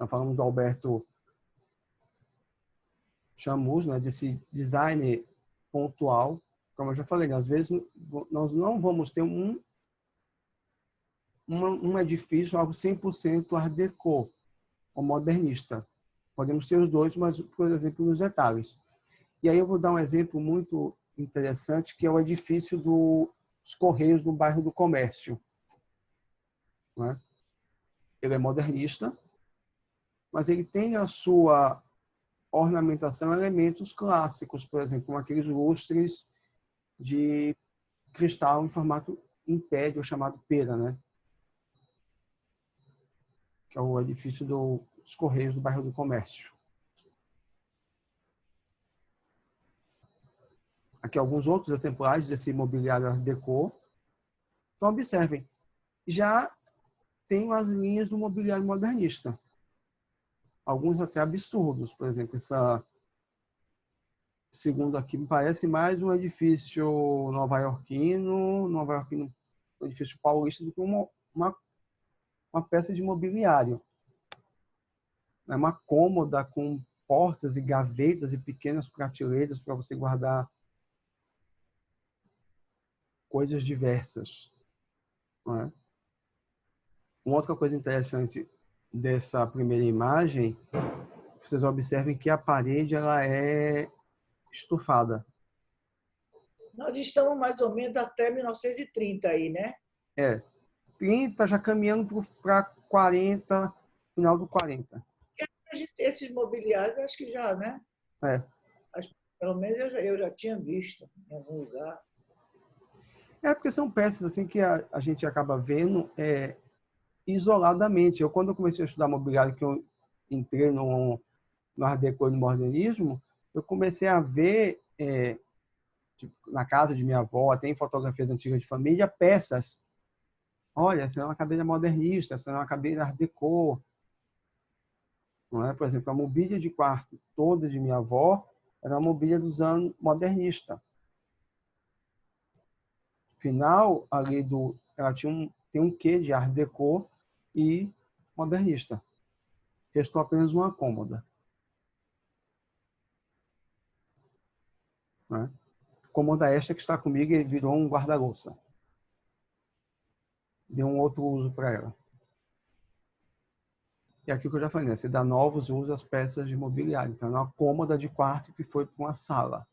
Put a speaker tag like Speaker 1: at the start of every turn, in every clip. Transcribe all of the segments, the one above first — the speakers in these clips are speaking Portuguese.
Speaker 1: Nós falamos do Alberto Camus, né, desse design pontual. Como eu já falei, às vezes nós não vamos ter um edifício, algo 100% Art Deco ou modernista. Podemos ter os dois, mas, por exemplo, nos detalhes. E aí eu vou dar um exemplo muito interessante, que é o edifício dos Correios no bairro do Comércio. Né? Ele é modernista, mas ele tem a sua ornamentação elementos clássicos, por exemplo, como aqueles lustres de cristal em formato império, chamado pera, né? Que é o edifício dos Correios do bairro do Comércio. Aqui alguns outros exemplares desse mobiliário Art Deco. Então, observem, já tem as linhas do mobiliário modernista. Alguns até absurdos, por exemplo, essa segundo aqui me parece mais um edifício nova-iorquino, um edifício paulista do que uma peça de mobiliário. É uma cômoda com portas e gavetas e pequenas prateleiras para você guardar coisas diversas. Não é? Uma outra coisa interessante dessa primeira imagem, vocês observem que a parede ela é estufada.
Speaker 2: Nós estamos mais ou menos até 1930 aí, né?
Speaker 1: 30, já caminhando para 40, final do 40.
Speaker 2: Esses mobiliários, acho que já, né? Pelo menos eu já tinha visto em algum lugar.
Speaker 1: Porque são peças assim que a gente acaba vendo isoladamente. Quando eu comecei a estudar mobiliário, que eu entrei no Art Deco e no modernismo, eu comecei a ver tipo, na casa de minha avó, tem fotografias antigas de família, peças. Olha, essa é uma cadeira modernista, essa é uma cadeira Art Deco. Não é? Por exemplo, a mobília de quarto toda de minha avó era uma mobília dos anos modernista. Final ali ela tem um quê de Art Deco e modernista. Restou apenas uma cômoda. Né? Cômoda esta que está comigo e virou um guarda-louça. Deu um outro uso para ela. E aqui o que eu já falei, né? Você dá novos usos às peças de mobiliário. Então, é uma cômoda de quarto que foi para uma sala.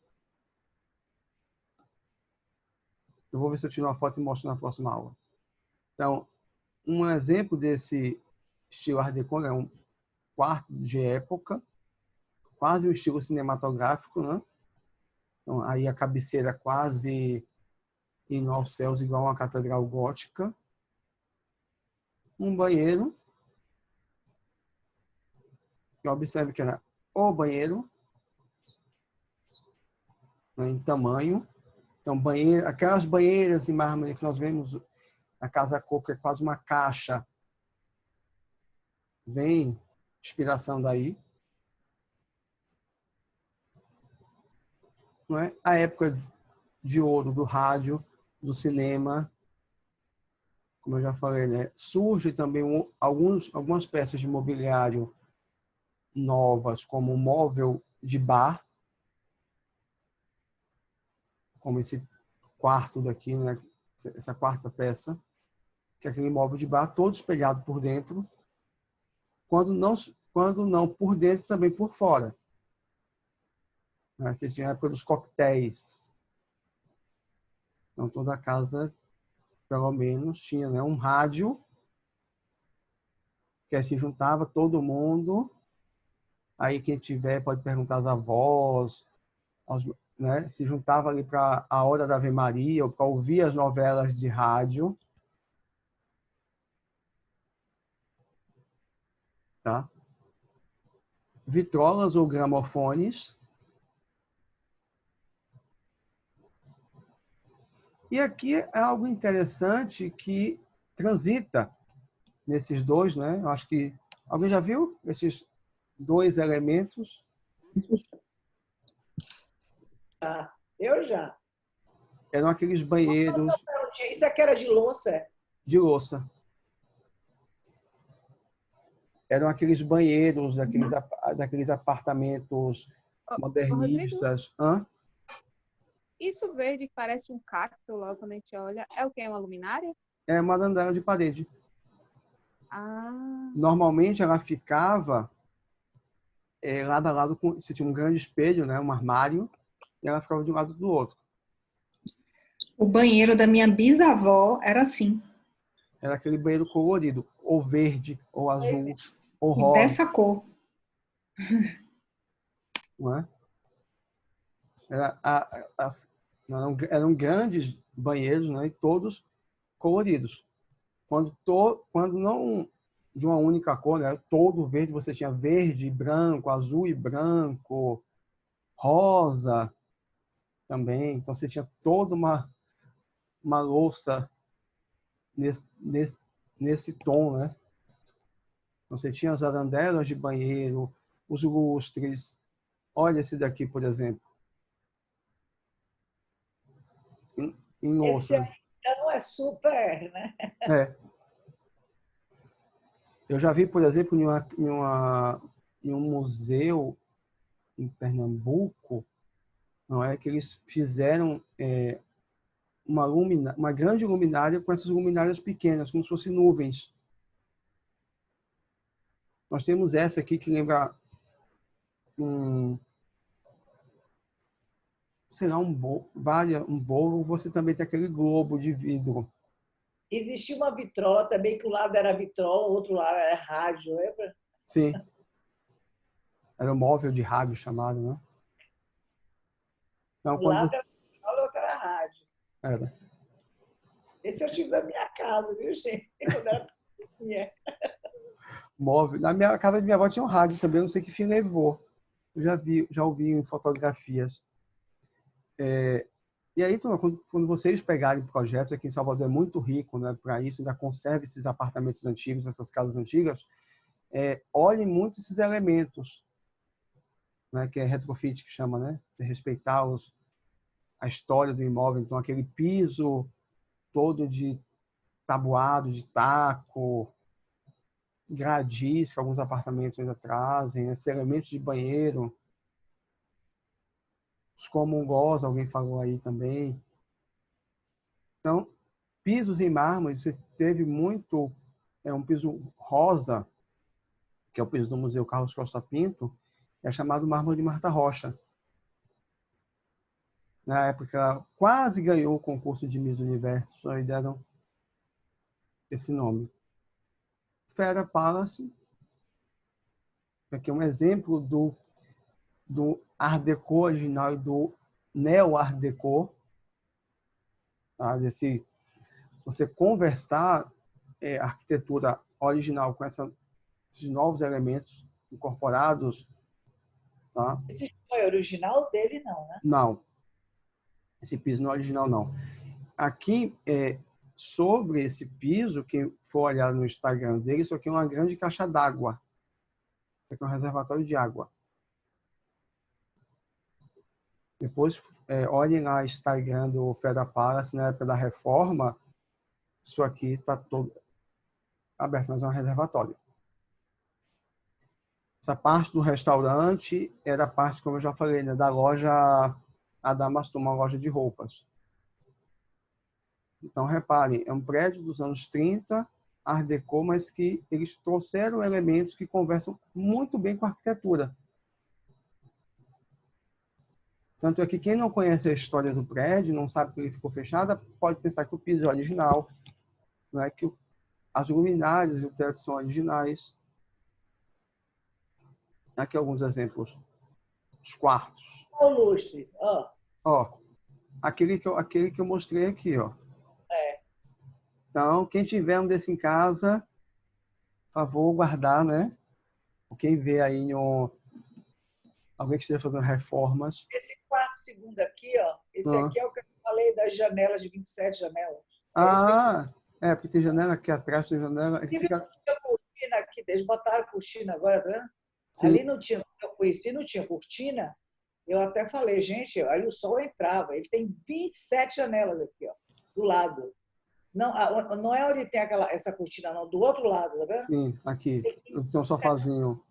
Speaker 1: Eu vou ver se eu tiro uma foto e mostro na próxima aula. Então, um exemplo desse estilo Art Deco é um quarto de época, quase um estilo cinematográfico, né? Então, aí a cabeceira quase indo aos céus, igual uma catedral gótica. Um banheiro. E observe que era o banheiro, né, em tamanho. Então, aquelas banheiras em mármore que nós vemos na Casa Coco, é quase uma caixa. Vem inspiração daí. Não é? A época de ouro do rádio, do cinema, como eu já falei, né? Surge também algumas peças de mobiliário novas, como o móvel de bar, como esse quarto daqui, né? Essa quarta peça, que é aquele móvel de bar todo espelhado por dentro, quando não por dentro, também por fora. Você tinha a época dos coquetéis. Então, toda a casa, pelo menos, tinha, né, um rádio, que aí se juntava todo mundo. Aí, quem tiver, pode perguntar às avós, né, se juntava ali para a hora da Ave Maria, ou para ouvir as novelas de rádio. Tá? Vitrolas ou gramofones. E aqui é algo interessante que transita nesses dois, né? Eu acho que alguém já viu esses dois elementos?
Speaker 2: Eu já.
Speaker 1: Eram aqueles banheiros
Speaker 2: Isso aqui era de louça?
Speaker 1: de louça. eram aqueles banheiros, daqueles apartamentos
Speaker 3: Rodrigo,
Speaker 1: modernistas. Hã?
Speaker 3: isso verde que parece um cacto logo quando a gente olha, é o que? É uma luminária?
Speaker 1: É uma dandara de parede.
Speaker 3: Ah,
Speaker 1: Normalmente ela ficava lado a lado com, você tinha um grande espelho, né, um armário, e ela ficava de um lado do outro.
Speaker 4: O banheiro da minha bisavó era assim.
Speaker 1: Era aquele banheiro colorido, ou verde, ou azul, ou
Speaker 4: E
Speaker 1: rosa,
Speaker 4: dessa cor.
Speaker 1: não é? Era, eram grandes banheiros, né, e todos coloridos. Quando não de uma única cor, né, todo verde, você tinha verde e branco, azul e branco, rosa também. Então você tinha toda uma louça nesse tom, né? Você tinha as arandelas de banheiro, os lustres. Olha esse daqui, por exemplo. Em
Speaker 2: Esse
Speaker 1: louça.
Speaker 2: aí já não é super, né?
Speaker 1: É. Eu já vi, por exemplo, em um museu em Pernambuco, não é que eles fizeram uma grande luminária com essas luminárias pequenas, como se fossem nuvens. Nós temos essa aqui que lembra sei lá, um bolo. Você também tem aquele globo de vidro.
Speaker 2: Existia uma vitrola também, que um lado era vitrola, o outro lado era rádio, lembra?
Speaker 1: Sim. Era um móvel de rádio chamado, né? Então,
Speaker 2: Um lado era vitrola, o outro era rádio.
Speaker 1: Era.
Speaker 2: Esse eu tive na minha casa, viu, gente? Quando era pequenininha.
Speaker 1: Móvel. Na minha casa de minha avó tinha um rádio também, não sei que fim levou. Eu já ouvi em fotografias. E aí, quando vocês pegarem projetos, aqui em Salvador é muito rico, né, para isso, ainda conserva esses apartamentos antigos, essas casas antigas, olhem muito esses elementos, né, que é retrofit que chama, né? Você respeitar a história do imóvel. Então, aquele piso todo de tabuado, de taco, gradis que alguns apartamentos ainda trazem, esses elementos de banheiro, os comungós, alguém falou aí também. Então, pisos em mármore, você teve muito, um piso rosa, que é o piso do Museu Carlos Costa Pinto, é chamado mármore de Marta Rocha. Na época, quase ganhou o concurso de Miss Universo, aí deram esse nome. Fera Palace, aqui é um exemplo do Art Deco original e do Neo Art Deco. Tá? Você conversar a arquitetura original com esses novos elementos incorporados. Tá?
Speaker 2: Esse foi original dele, não, né?
Speaker 1: Não. Esse piso não é original, não. Aqui, sobre esse piso, quem for olhar no Instagram dele, isso aqui é uma grande caixa d'água. Isso aqui é um reservatório de água. Depois, olhem lá o Instagram do Fera Palace, na época da reforma, isso aqui está todo aberto, mas é um reservatório. Essa parte do restaurante era a parte, como eu já falei, né, da loja Adamastor, uma loja de roupas. Então, reparem, é um prédio dos anos 30, Art Deco, mas que eles trouxeram elementos que conversam muito bem com a arquitetura. Tanto é que quem não conhece a história do prédio, não sabe que ele ficou fechado, pode pensar que o piso é original, não é? Que as luminárias e o teto são originais. Aqui alguns exemplos. Os quartos.
Speaker 2: O lustre,
Speaker 1: Ó, aquele que eu mostrei aqui, ó. Então, quem tiver um desse em casa, por favor, guardar, né? Quem vê aí alguém que esteja fazendo reformas.
Speaker 2: Esse quarto segundo aqui, esse aqui é o que eu falei das janelas, de 27 janelas.
Speaker 1: Porque tem janela aqui atrás, tem janela.
Speaker 2: Fica... cortina aqui, eles botaram cortina agora, né?
Speaker 1: Sim.
Speaker 2: Ali não tinha, eu conheci, não tinha cortina. Eu até falei, gente, aí o sol entrava. Ele tem 27 janelas aqui, do lado. Não, não é onde tem essa cortina, não. Do outro lado, tá vendo?
Speaker 1: Sim, aqui. Tem um sofazinho.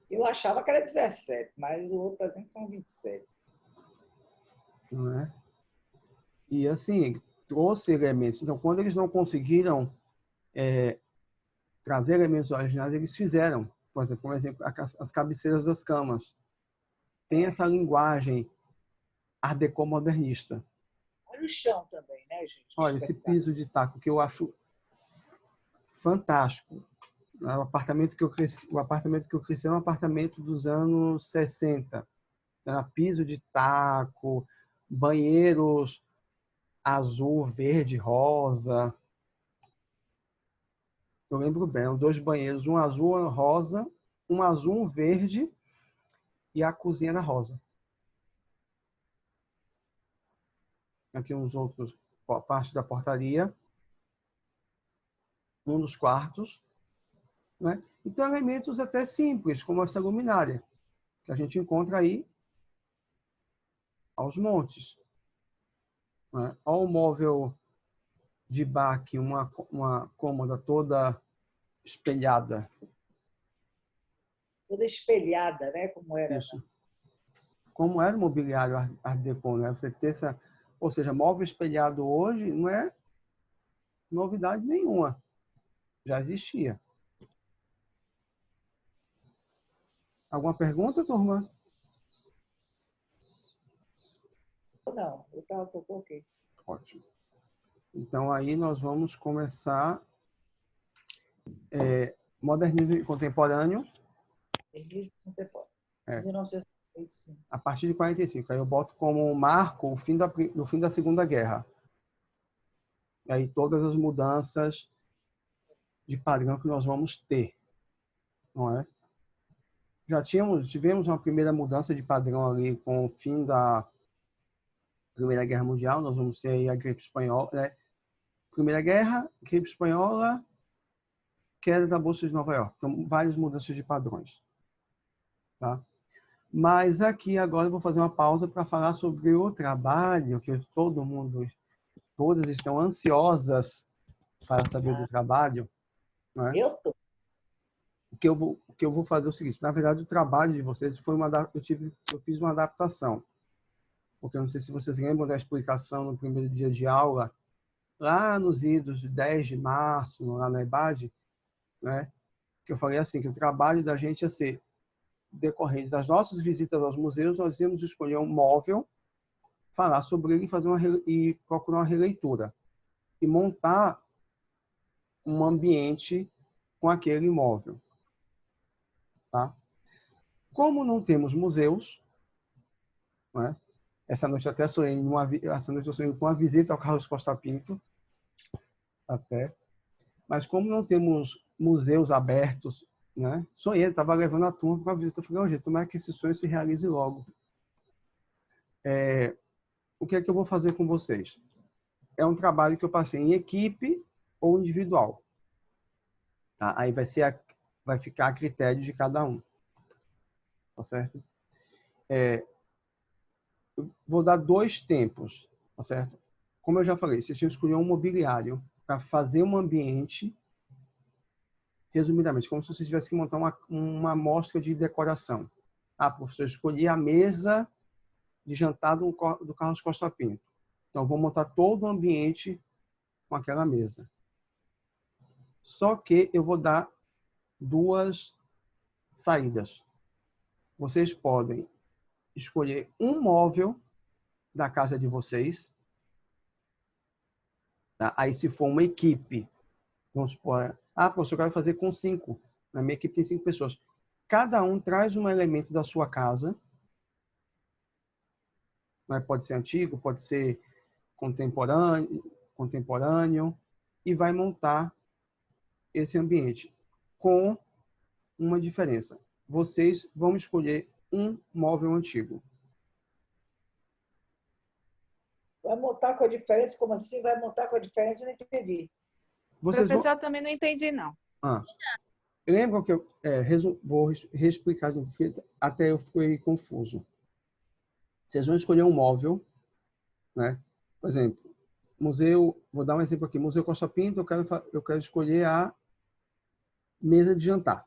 Speaker 2: Eu achava que era 17, mas o outro tá dizendo que são 27.
Speaker 1: Não é? E assim, trouxe elementos. Então, quando eles não conseguiram trazer elementos originais, eles fizeram. Por exemplo, as cabeceiras das camas. Tem essa linguagem Art Deco modernista.
Speaker 2: Olha o chão também, né, gente?
Speaker 1: Olha, esse piso de taco que eu acho fantástico. O apartamento que eu cresci é um apartamento dos anos 60. Era piso de taco, banheiros azul, verde, rosa. Eu lembro bem, eram 2 banheiros, um azul, um rosa, um azul, um verde e a cozinha era rosa. Aqui uns outros, parte da portaria, um dos quartos, né? Então, elementos até simples, como essa luminária, que a gente encontra aí aos montes. Né? Olha o móvel de baque, uma cômoda toda espelhada.
Speaker 2: Toda espelhada, né? Como era.
Speaker 1: Isso. Como era o mobiliário Art Deco, né? Você ter essa, ou seja, móvel espelhado hoje não é novidade nenhuma. Já existia. Alguma pergunta, turma?
Speaker 2: Não, eu tô ok.
Speaker 1: Ótimo. Então, aí nós vamos começar modernismo contemporâneo.
Speaker 2: Modernismo contemporâneo.
Speaker 1: É.
Speaker 2: 1945.
Speaker 1: A partir de 45. Aí eu boto como marco o fim da Segunda Guerra. E aí todas as mudanças de padrão que nós vamos ter. Não é? Tivemos uma primeira mudança de padrão ali com o fim da Primeira Guerra Mundial. Nós vamos ter aí a gripe espanhola, né? Primeira Guerra, gripe espanhola, queda da Bolsa de Nova York. Então, várias mudanças de padrões. Tá? Mas aqui agora eu vou fazer uma pausa para falar sobre o trabalho, que todas estão ansiosas para saber do trabalho. Não é?
Speaker 2: Eu tô.
Speaker 1: O que eu vou fazer é o seguinte, na verdade o trabalho de vocês foi eu fiz uma adaptação. Porque eu não sei se vocês lembram da explicação no primeiro dia de aula, lá nos idos de 10 de março, lá na EBAD, né? Que eu falei assim, que o trabalho da gente ia ser decorrente das nossas visitas aos museus, nós íamos escolher um móvel, falar sobre ele e procurar uma releitura. E montar um ambiente com aquele imóvel. Tá? Como não temos museus, né? Essa noite até sonhei com uma visita ao Carlos Costa Pinto, até. Mas como não temos museus abertos, né? Sonhei, estava levando a turma para a visita. Eu falei, gente, tomara que esse sonho se realize logo. O que é que eu vou fazer com vocês? É um trabalho que eu passei em equipe ou individual. Tá? Aí vai ficar a critério de cada um. Tá certo? Eu vou dar 2 tempos. Tá certo? Como eu já falei, vocês tinham que escolher um mobiliário para fazer um ambiente, resumidamente, como se você tivesse que montar uma amostra de decoração. Professor, eu escolhi a mesa de jantar do Carlos Costa Pinto. Então, eu vou montar todo o ambiente com aquela mesa. Só que eu vou dar 2 saídas. Vocês podem escolher um móvel da casa de vocês. Tá? Aí, se for uma equipe, vamos supor, professor, eu quero fazer com 5. Na minha equipe tem 5 pessoas. Cada um traz um elemento da sua casa. Mas pode ser antigo, pode ser contemporâneo, e vai montar esse ambiente com uma diferença. Vocês vão escolher um móvel antigo.
Speaker 2: Vai montar com a diferença? Como assim? Vai montar com a diferença? Eu não entendi.
Speaker 3: Professor, eu também não entendi, não.
Speaker 1: Lembram que eu vou reexplicar, até eu fui confuso. Vocês vão escolher um móvel, né? Por exemplo, museu, vou dar um exemplo aqui, Museu Costa Pinto, eu quero escolher a mesa de jantar.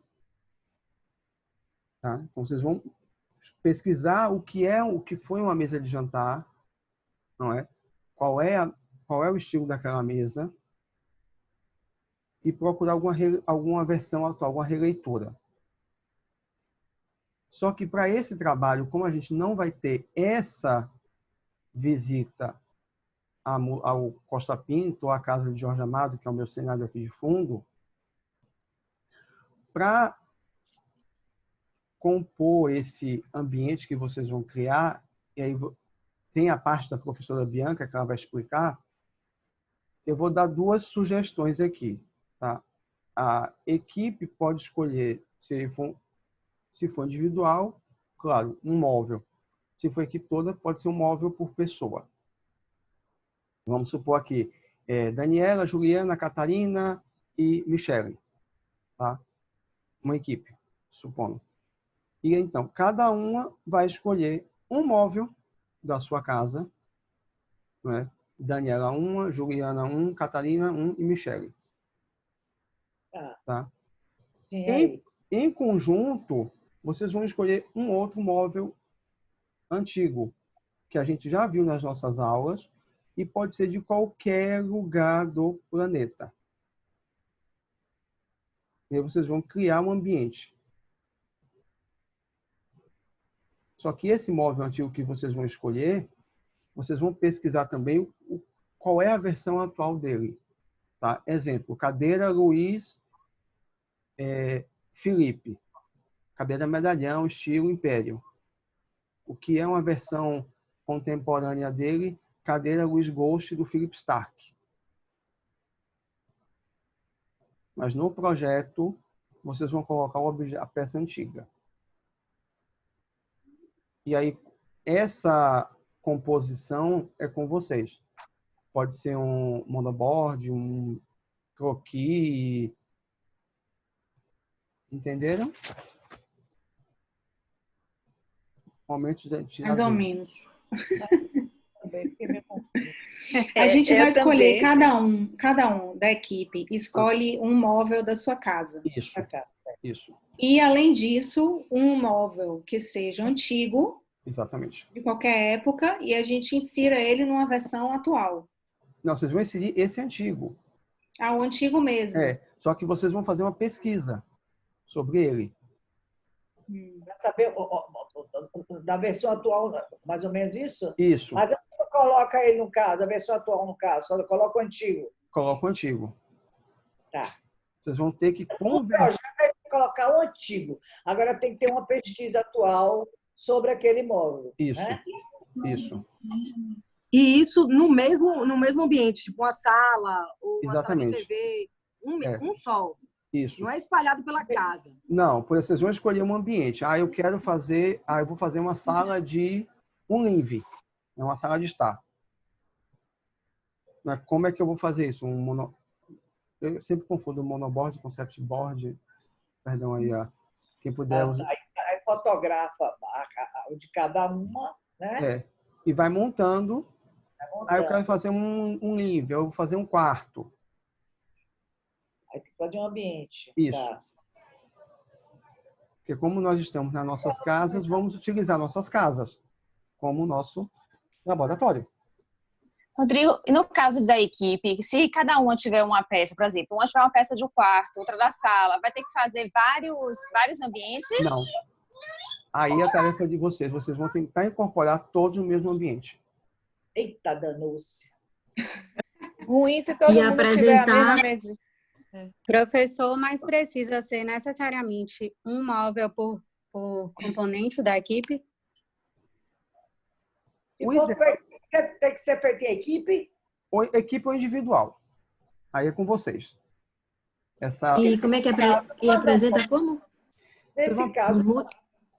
Speaker 1: Tá? Então, vocês vão pesquisar o que foi uma mesa de jantar, não é? Qual é o estilo daquela mesa e procurar alguma versão atual, alguma releitura. Só que para esse trabalho, como a gente não vai ter essa visita ao Costa Pinto, ou à casa de Jorge Amado, que é o meu cenário aqui de fundo, para compor esse ambiente que vocês vão criar, e aí tem a parte da professora Bianca que ela vai explicar, eu vou dar 2 sugestões aqui. Tá? A equipe pode escolher, se for individual, claro, um móvel. Se for equipe toda, pode ser um móvel por pessoa. Vamos supor aqui, Daniela, Juliana, Catarina e Michele. Tá? Uma equipe, supondo. E então, cada uma vai escolher um móvel da sua casa. Né? Daniela, uma, Juliana, um, Catarina, um e Michele. Tá?
Speaker 2: Sim,
Speaker 1: em conjunto, vocês vão escolher um outro móvel antigo, que a gente já viu nas nossas aulas, e pode ser de qualquer lugar do planeta. E aí vocês vão criar um ambiente. Só que esse móvel antigo que vocês vão escolher, vocês vão pesquisar também qual é a versão atual dele. Tá? Exemplo, cadeira Luiz Felipe. Cadeira medalhão, estilo Império. O que é uma versão contemporânea dele, cadeira Luiz Ghost do Philip Stark. Mas no projeto, vocês vão colocar a peça antiga. E aí, essa composição é com vocês. Pode ser um monoboard, um croquis. Entenderam? Momentos de
Speaker 4: Mais ou
Speaker 1: lazer.
Speaker 4: menos.
Speaker 2: também fiquei meio confusa.
Speaker 4: A gente vai escolher,
Speaker 3: também.
Speaker 4: cada um da equipe escolhe um móvel da sua casa.
Speaker 1: Isso, isso.
Speaker 4: E, além disso, um móvel que seja antigo,
Speaker 1: Exatamente.
Speaker 4: de qualquer época, e a gente insira ele numa versão atual.
Speaker 1: Não, vocês vão inserir esse antigo.
Speaker 4: Ah, o antigo mesmo.
Speaker 1: Só que vocês vão fazer uma pesquisa sobre ele.
Speaker 2: Para saber da versão atual, mais ou menos isso?
Speaker 1: Isso.
Speaker 2: Mas a gente coloca ele no caso, a versão atual no caso, só coloca o antigo.
Speaker 1: Coloca o antigo.
Speaker 2: Tá.
Speaker 1: Vocês vão ter que
Speaker 2: O
Speaker 1: converter.
Speaker 2: projeto é colocar o antigo. Agora tem que ter uma pesquisa atual sobre aquele imóvel.
Speaker 1: Isso,
Speaker 2: né?
Speaker 1: isso.
Speaker 5: E isso no mesmo ambiente, tipo uma sala ou uma sala de
Speaker 1: Exatamente.
Speaker 5: TV, um só.
Speaker 1: Isso.
Speaker 5: Não é espalhado pela casa.
Speaker 1: Não, vocês vão escolher um ambiente. Eu vou fazer uma sala de um living. É uma sala de estar. Como é que eu vou fazer isso? Eu sempre confundo monoboard, concept board. Perdão aí, quem puder usar.
Speaker 2: Aí fotografa de cada uma, né?
Speaker 1: E vai montando.
Speaker 2: Vai
Speaker 1: Aí eu quero fazer um living, eu vou fazer um quarto.
Speaker 2: Aí tem que fazer um ambiente.
Speaker 1: Isso.
Speaker 2: Tá.
Speaker 1: Porque como nós estamos nas nossas casas, vamos utilizar nossas casas como nosso laboratório.
Speaker 6: Rodrigo, e no caso da equipe, se cada uma tiver uma peça, por exemplo, uma tiver uma peça de um quarto, outra da sala, vai ter que fazer vários ambientes?
Speaker 1: Não. Aí a tarefa é de vocês. Vocês vão tentar incorporar todos no mesmo ambiente.
Speaker 2: Eita, danou-se.
Speaker 3: Ruim se todo
Speaker 7: E
Speaker 3: mundo tiver a
Speaker 7: apresentar-
Speaker 3: mesma mesa.
Speaker 7: Professor, mas precisa ser necessariamente um móvel por componente da equipe?
Speaker 2: Se for feito, tem que ser feito em equipe.
Speaker 1: Ou equipe ou individual. Aí é com vocês.
Speaker 7: E como é que e apresenta como?
Speaker 2: Nesse caso,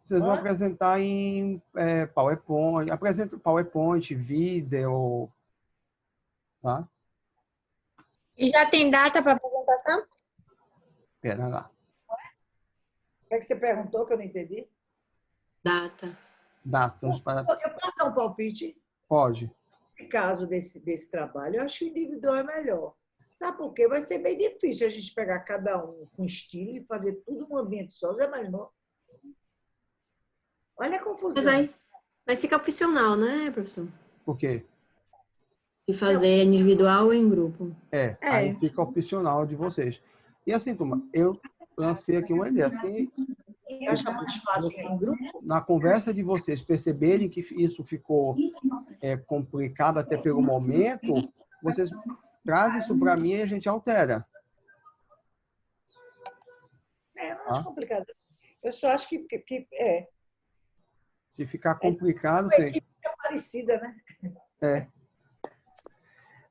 Speaker 1: Vocês vão apresentar em PowerPoint. Apresenta PowerPoint, vídeo. Tá?
Speaker 8: E já tem data para apresentação?
Speaker 1: Pera lá.
Speaker 2: o que é que você perguntou que eu não entendi?
Speaker 7: Data.
Speaker 1: Datas para...
Speaker 2: Eu posso dar um palpite?
Speaker 1: Pode.
Speaker 2: nesse caso desse trabalho, eu acho que o individual é melhor. Sabe por quê? Vai ser bem difícil a gente pegar cada um com estilo e fazer tudo num ambiente só. Zé mais novo. Olha a
Speaker 9: Mas
Speaker 2: confusão.
Speaker 9: aí fica opcional, né, professor?
Speaker 1: Por quê?
Speaker 9: De fazer individual ou em grupo.
Speaker 1: Aí fica opcional de vocês. E assim, turma, eu lancei aqui uma ideia. Assim,
Speaker 2: Acha mais fácil em grupo?
Speaker 1: na conversa de vocês perceberem que isso ficou complicado até pelo momento, vocês trazem isso para mim e a gente altera.
Speaker 2: Não acho complicado. Eu só acho que
Speaker 1: Se ficar complicado,
Speaker 2: a equipe é parecida, né?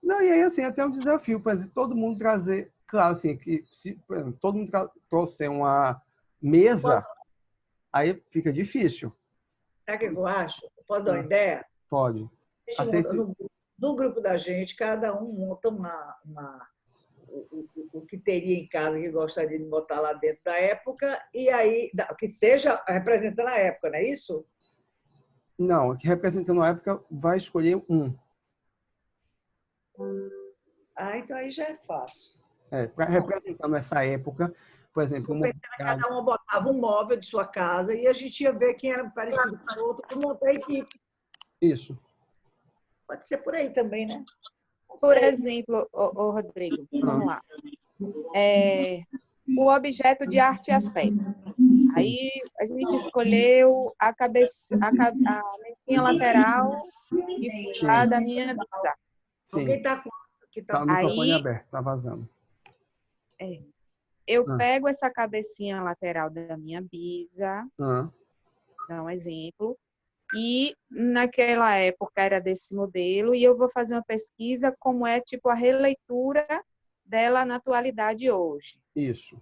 Speaker 1: Não, e aí, assim, até um desafio para todo mundo trazer. Claro, assim, que se por exemplo, todo mundo trouxer uma mesa, aí fica difícil.
Speaker 2: Sabe o que eu acho? Posso dar uma ideia?
Speaker 1: Pode.
Speaker 2: A gente monta, no grupo da gente, cada um monta o que teria em casa que gostaria de botar lá dentro da época, e aí, que seja representando a época, não é isso?
Speaker 1: Não, que representando a época vai escolher um.
Speaker 2: Então aí já é fácil.
Speaker 1: Representando essa época, por exemplo...
Speaker 2: Cada um botava um móvel de sua casa e a gente ia ver quem era parecido com o outro para montar a equipe.
Speaker 1: Isso.
Speaker 2: Pode ser por aí também, né?
Speaker 3: Por exemplo, Rodrigo, vamos lá. O objeto de arte e afeto. Aí a gente escolheu a mesinha lateral e lá da minha bisa.
Speaker 2: Alguém está com...
Speaker 1: Tá o microfone aberto, tá vazando.
Speaker 3: Eu pego essa cabecinha lateral da minha bisa, dá um exemplo, e naquela época era desse modelo, e eu vou fazer uma pesquisa como é tipo a releitura dela na atualidade hoje.
Speaker 1: Isso.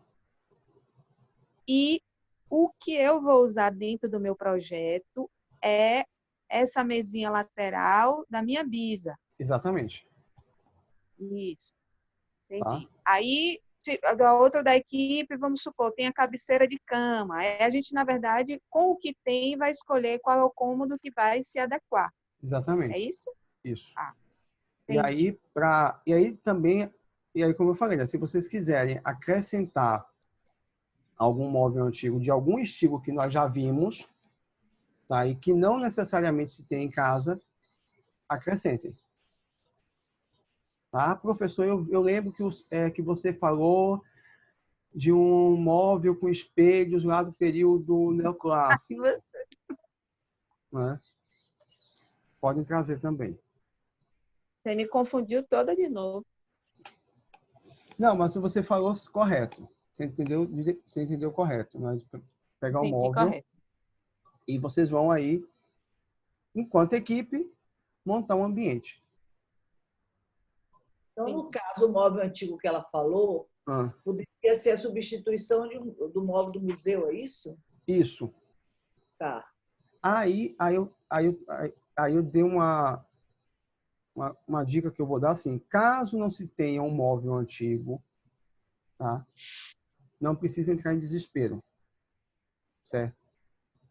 Speaker 3: E o que eu vou usar dentro do meu projeto é essa mesinha lateral da minha bisa.
Speaker 1: Exatamente.
Speaker 3: Isso. Entendi.
Speaker 1: Tá.
Speaker 3: Aí, a outra da equipe, vamos supor, tem a cabeceira de cama. Aí a gente, na verdade, com o que tem, vai escolher qual é o cômodo que vai se adequar.
Speaker 1: Exatamente.
Speaker 3: É isso?
Speaker 1: Isso.
Speaker 3: Entendi.
Speaker 1: E aí também, como eu falei, né, se vocês quiserem acrescentar algum móvel antigo de algum estilo que nós já vimos, tá? E que não necessariamente se tem em casa, acrescentem. Tá? Professor, eu lembro que você falou de um móvel com espelhos lá do período neoclássico. Né? Podem trazer também.
Speaker 3: Você me confundiu toda de novo.
Speaker 1: Não, mas você falou correto. Você entendeu correto. Mas pegar um móvel
Speaker 3: correto.
Speaker 1: E vocês vão aí, enquanto equipe, montar um ambiente.
Speaker 2: Então, no caso, o móvel antigo que ela falou, poderia ser a substituição do móvel do museu, é isso?
Speaker 1: Isso.
Speaker 2: Tá.
Speaker 1: Aí eu dei uma dica que eu vou dar assim, caso não se tenha um móvel antigo, tá? Não precisa entrar em desespero, certo?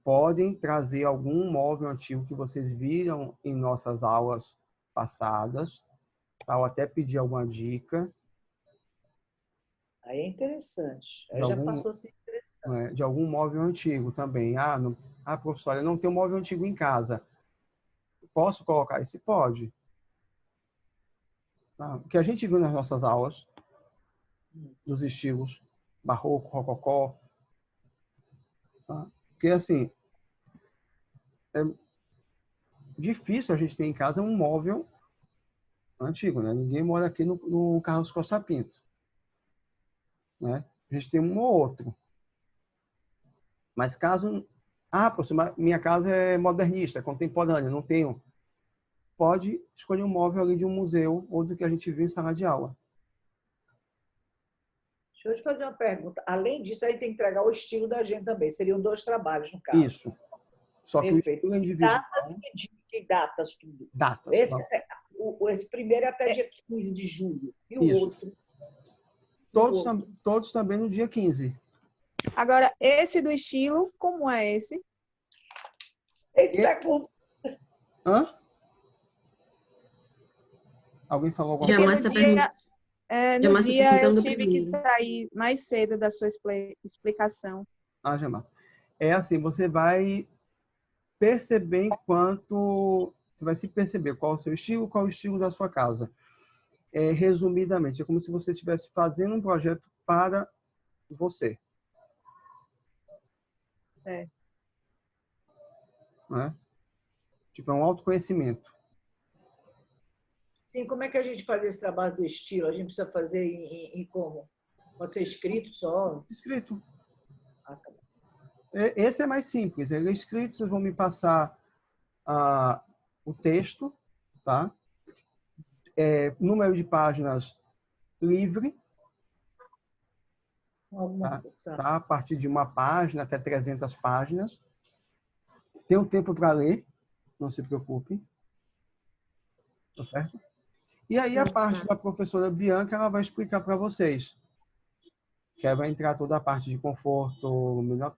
Speaker 1: Podem trazer algum móvel antigo que vocês viram em nossas aulas passadas, tá? Ou até pedir alguma dica.
Speaker 2: Aí é interessante. Aí já passou a ser interessante.
Speaker 1: De algum móvel antigo também. Professora, eu não tenho móvel antigo em casa. Posso colocar esse? Pode. Tá? O que a gente viu nas nossas aulas, dos estilos barroco, rococó, tá? Porque, assim, é difícil a gente ter em casa um móvel antigo, né? Ninguém mora aqui no Carlos Costa Pinto, né? A gente tem um ou outro. Mas caso... professor, minha casa é modernista, contemporânea, não tenho. Pode escolher um móvel ali de um museu ou do que a gente viu em sala de aula.
Speaker 2: Deixa eu te fazer uma pergunta. Além disso, aí tem que entregar o estilo da gente também. Seriam 2 trabalhos, no caso.
Speaker 1: Isso. Só que o estilo individual...
Speaker 2: Que datas tudo?
Speaker 1: Datas.
Speaker 2: Esse primeiro é até dia 15 de julho. E o
Speaker 1: Isso.
Speaker 2: outro?
Speaker 1: Todos também no dia 15.
Speaker 3: Agora, esse do estilo, como é esse?
Speaker 1: Alguém falou alguma
Speaker 3: Porque
Speaker 1: coisa?
Speaker 3: no dia, no
Speaker 9: Jamais tá
Speaker 3: dia eu
Speaker 9: perguntando
Speaker 3: tive que
Speaker 9: primeiro.
Speaker 3: sair mais cedo da sua explicação.
Speaker 1: Gemar. É assim, você vai perceber enquanto... Você vai se perceber qual é o seu estilo, qual é o estilo da sua casa. Resumidamente, é como se você estivesse fazendo um projeto para você.
Speaker 3: É.
Speaker 1: Né? Tipo, é um autoconhecimento.
Speaker 2: Sim, como é que a gente faz esse trabalho do estilo? A gente precisa fazer em como? Pode ser escrito só?
Speaker 1: Escrito.
Speaker 2: Ah, tá bom.
Speaker 1: Esse é mais simples. Ele é escrito, vocês vão me passar o texto, tá? Número de páginas livre, tá? A partir de uma página até 300 páginas. Tem um tempo para ler, não se preocupe. Tá certo? E aí a parte da professora Bianca, ela vai explicar para vocês. Que aí vai entrar toda a parte de conforto, melhor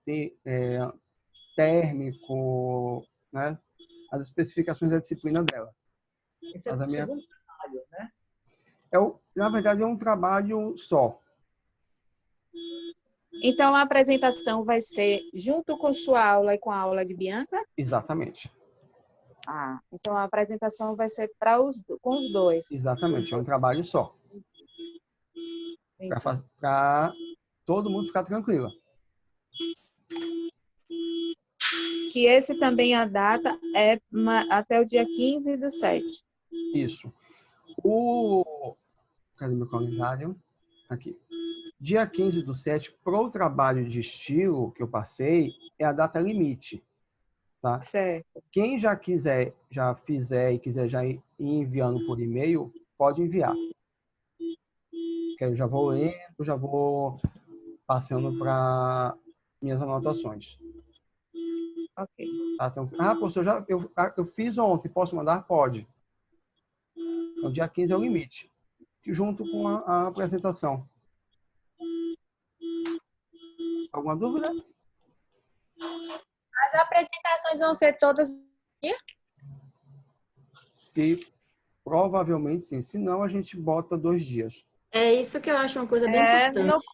Speaker 1: térmico, né? As especificações da disciplina dela.
Speaker 2: Esse é o segundo trabalho, né?
Speaker 1: Na verdade, é um trabalho só.
Speaker 3: Então, a apresentação vai ser junto com sua aula e com a aula de Bianca?
Speaker 1: Exatamente.
Speaker 3: Então a apresentação vai ser com os dois.
Speaker 1: Exatamente, é um trabalho só. Para todo mundo ficar tranquilo.
Speaker 3: Que esse também, a data é até o dia 15/7.
Speaker 1: Isso. Cadê meu calendário? Aqui. Dia 15/7, para o trabalho de estilo que eu passei, é a data limite. Tá?
Speaker 3: Certo.
Speaker 1: Quem já fizer e quiser já ir enviando por e-mail, pode enviar. Que eu já vou lendo, já vou passando para minhas anotações.
Speaker 3: Ok.
Speaker 1: Tá? Então, professor, eu fiz ontem, posso mandar? Pode. Então, dia 15 é o limite, junto com a apresentação. Alguma dúvida?
Speaker 8: As apresentações vão ser todas no dia?
Speaker 1: Provavelmente sim. Se não, a gente bota 2 dias.
Speaker 9: É isso que eu acho uma coisa bem importante.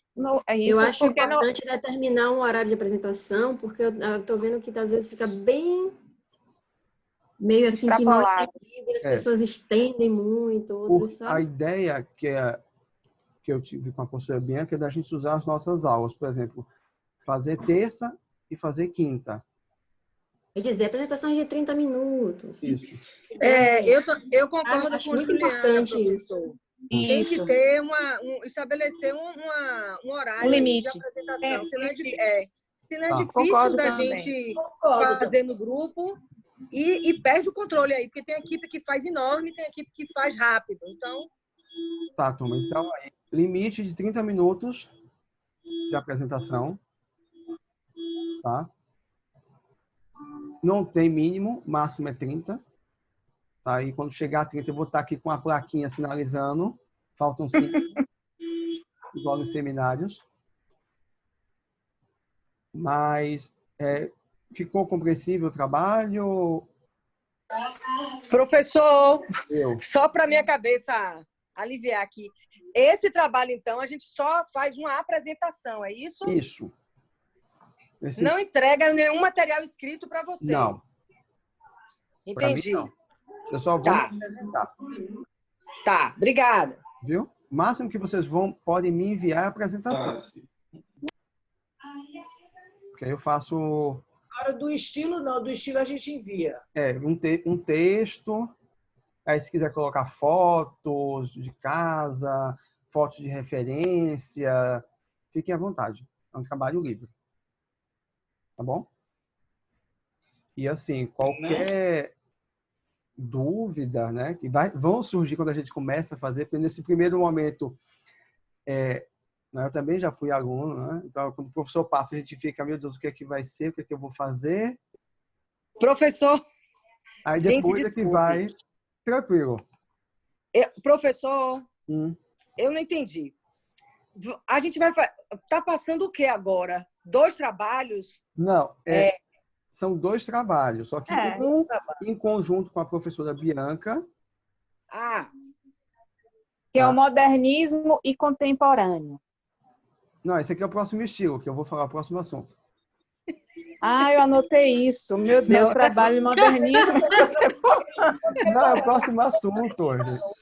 Speaker 9: Eu acho importante determinar um horário de apresentação, porque eu estou vendo que às vezes fica bem meio assim que mal entendido, as pessoas estendem muito, outras, sabe?
Speaker 1: A ideia que eu tive com a professora Bianca é da gente usar as nossas aulas, por exemplo, fazer terça e fazer quinta.
Speaker 9: Quer dizer, apresentações de 30 minutos.
Speaker 1: Isso.
Speaker 5: Eu concordo com
Speaker 9: acho
Speaker 5: o
Speaker 9: muito
Speaker 5: Juliana,
Speaker 9: importante
Speaker 5: professor.
Speaker 9: isso.
Speaker 5: Tem que ter estabelecer um horário
Speaker 3: limite
Speaker 5: de apresentação. Senão é difícil
Speaker 3: Concordo
Speaker 5: da
Speaker 3: também.
Speaker 5: gente fazer no grupo e perde o controle aí, porque tem equipe que faz enorme, tem equipe que faz rápido. Então,
Speaker 1: tá, turma. Então, aí, limite de 30 minutos de apresentação. Tá? Não tem mínimo, máximo é 30. Tá? E quando chegar a 30, eu vou estar aqui com a plaquinha sinalizando. Faltam 5. Igual nos seminários. Mas ficou compreensível o trabalho?
Speaker 5: professor, só para minha cabeça aliviar aqui. Esse trabalho, então, a gente só faz uma apresentação, é isso?
Speaker 1: Isso.
Speaker 5: Não entrega nenhum material escrito para você.
Speaker 1: Não.
Speaker 5: Entendi.
Speaker 1: Pra mim, não. Você só vai apresentar.
Speaker 5: Tá, obrigada.
Speaker 1: Viu? O máximo que vocês podem me enviar é a apresentação. Porque aí eu faço...
Speaker 2: Agora, do estilo, não. Do estilo a gente envia.
Speaker 1: Um texto. Aí, se quiser colocar fotos de casa, fotos de referência, fiquem à vontade. É um trabalho livre. Tá bom? E, assim, qualquer dúvida, né, que vão surgir quando a gente começa a fazer, porque nesse primeiro momento, eu também já fui aluno, né? Então, quando o professor passa, a gente fica, meu Deus, o que é que vai ser? O que é que eu vou fazer?
Speaker 5: Professor,
Speaker 1: aí depois que vai tranquilo.
Speaker 5: Professor, eu não entendi. A gente vai... Tá passando o que agora? 2 trabalhos?
Speaker 1: Não, são 2 trabalhos, só que um em conjunto com a professora Bianca.
Speaker 3: Que é o modernismo e contemporâneo.
Speaker 1: Não, esse aqui é o próximo estilo, que eu vou falar o próximo assunto.
Speaker 3: Eu anotei isso. Meu Deus, trabalho em modernismo.
Speaker 1: Não, é o próximo assunto.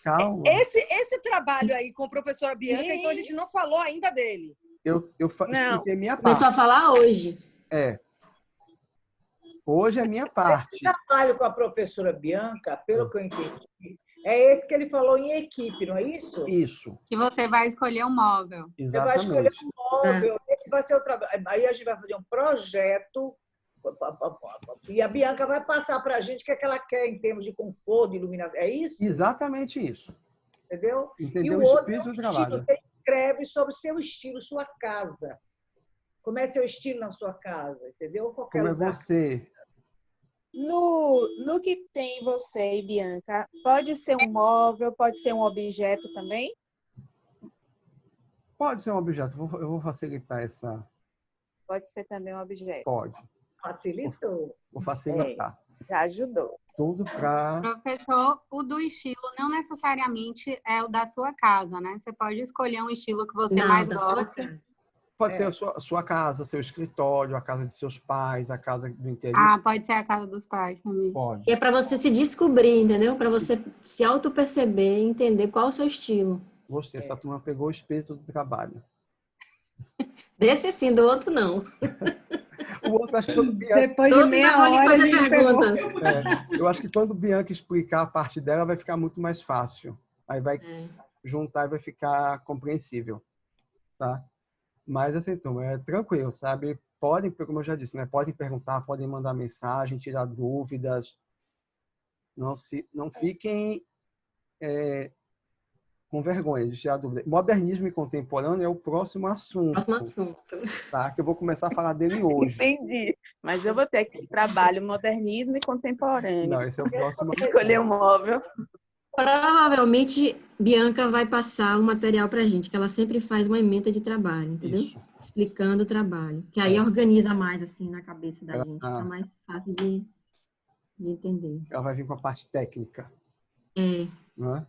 Speaker 1: Calma.
Speaker 5: Esse trabalho aí com a professora Bianca, então a gente não falou ainda dele.
Speaker 1: Eu expliquei minha parte.
Speaker 9: Começou a falar hoje.
Speaker 1: Hoje é minha parte.
Speaker 2: Esse trabalho com a professora Bianca, pelo que eu entendi, é esse que ele falou em equipe, não é isso?
Speaker 1: Isso.
Speaker 7: Que você vai escolher um móvel.
Speaker 1: Exatamente.
Speaker 2: Você vai escolher um móvel, esse vai ser o trabalho. Aí a gente vai fazer um projeto e a Bianca vai passar para a gente o que é que ela quer em termos de conforto, de iluminação. É isso?
Speaker 1: Exatamente isso.
Speaker 2: Entendeu?
Speaker 1: Entendeu?
Speaker 2: E o outro
Speaker 1: espírito do trabalho.
Speaker 2: Você escreve sobre seu estilo, sua casa. Como é seu estilo na sua casa, entendeu? Qualquer
Speaker 1: Como é
Speaker 2: lugar.
Speaker 1: você?
Speaker 3: No que tem você e Bianca, pode ser um móvel, pode ser um objeto também?
Speaker 1: Pode ser um objeto. Eu vou facilitar essa.
Speaker 3: Pode ser também um objeto.
Speaker 1: Pode.
Speaker 2: Facilitou.
Speaker 1: Vou facilitar.
Speaker 3: Já ajudou.
Speaker 1: Tudo para...
Speaker 7: Professor, o do estilo não necessariamente é o da sua casa, né? Você pode escolher um estilo que você mais gosta.
Speaker 1: Pode ser a sua casa, seu escritório, a casa de seus pais, a casa do interior.
Speaker 7: Pode ser a casa dos pais também.
Speaker 1: Pode.
Speaker 9: E é para você se descobrir, entendeu? Para você se auto-perceber e entender qual é o seu estilo.
Speaker 1: Gostei, essa turma pegou o espírito do trabalho.
Speaker 9: Desse sim, do outro não.
Speaker 1: O outro, acho que quando Bianca...
Speaker 4: Depois de meia hora, a gente
Speaker 9: perguntas.
Speaker 1: Eu acho que quando Bianca explicar a parte dela, vai ficar muito mais fácil. Aí vai juntar e vai ficar compreensível. Tá? Mas, assim, turma, é tranquilo, sabe? Podem, como eu já disse, né? Podem perguntar, podem mandar mensagem, tirar dúvidas. Não fiquem com vergonha de tirar dúvida. Modernismo e contemporâneo é o próximo assunto. Tá? Que eu vou começar a falar dele hoje.
Speaker 3: Entendi. Mas eu vou ter aqui trabalho modernismo e contemporâneo.
Speaker 1: Não, esse é o próximo.
Speaker 3: Escolher um móvel.
Speaker 9: Provavelmente, Bianca vai passar um material para a gente, que ela sempre faz uma ementa de trabalho, entendeu?
Speaker 1: Isso.
Speaker 9: Explicando o trabalho. Que aí organiza mais, assim, na cabeça da gente. Fica mais fácil de entender.
Speaker 1: Ela vai vir com a parte técnica. Né?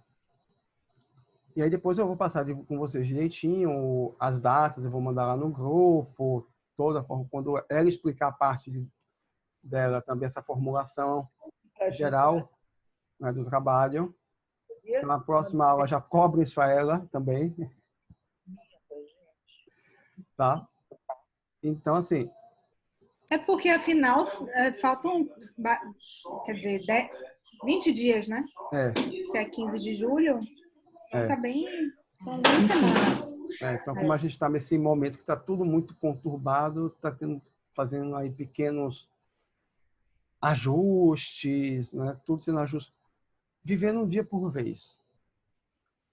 Speaker 1: E aí depois eu vou passar com vocês direitinho as datas, eu vou mandar lá no grupo, toda a forma, quando ela explicar a parte dela também, essa formulação geral, né, do trabalho. Então, na próxima aula já cobro isso a ela também. Tá? Então, assim...
Speaker 4: É porque, afinal, faltam, quer dizer, 20 dias, né? Se é 15 de julho... Tá bem...
Speaker 1: Então, como a gente está nesse momento que está tudo muito conturbado, está fazendo aí pequenos ajustes, né? Tudo sendo ajuste. Vivendo um dia por vez.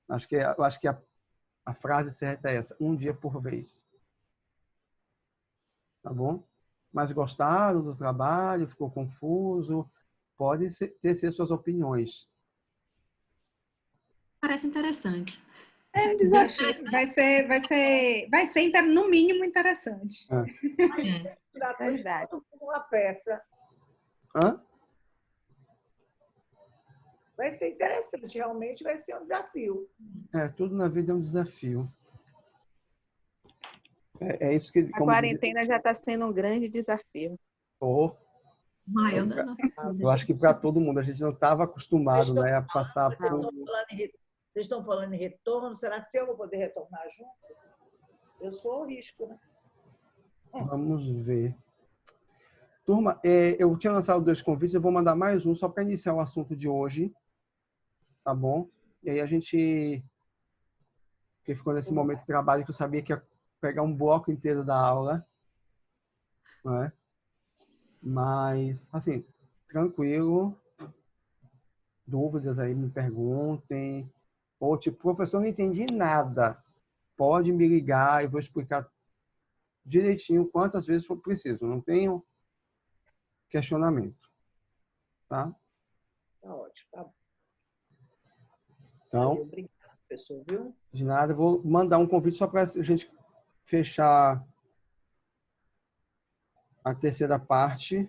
Speaker 1: Eu acho que a frase certa é essa, um dia por vez. Tá bom? Mas gostaram do trabalho? Ficou confuso? Pode ter suas opiniões.
Speaker 9: Parece interessante.
Speaker 4: É um desafio. Vai ser no mínimo interessante.
Speaker 2: Verdade. Uma peça. Vai ser interessante, realmente vai ser um desafio.
Speaker 1: Tudo na vida é um desafio. É isso que...
Speaker 3: A quarentena já está sendo um grande desafio.
Speaker 1: Eu acho que para todo mundo, a gente não estava acostumado, né, a passar por...
Speaker 2: Vocês estão falando em retorno, será que eu vou poder retornar junto? Eu sou o risco, né?
Speaker 1: Vamos ver. Turma, eu tinha lançado 2 convites, eu vou mandar mais um só para iniciar o assunto de hoje. Tá bom? E aí a gente... Porque ficou nesse momento de trabalho que eu sabia que ia pegar um bloco inteiro da aula. Né? Mas, assim, tranquilo. Dúvidas aí, me perguntem. Ou, tipo, professor, não entendi nada. Pode me ligar e vou explicar direitinho quantas vezes for preciso. Não tenho questionamento. Tá?
Speaker 2: Tá ótimo, tá bom.
Speaker 1: Então,
Speaker 2: obrigado, professor, viu?
Speaker 1: De nada, eu vou mandar um convite só para a gente fechar a terceira parte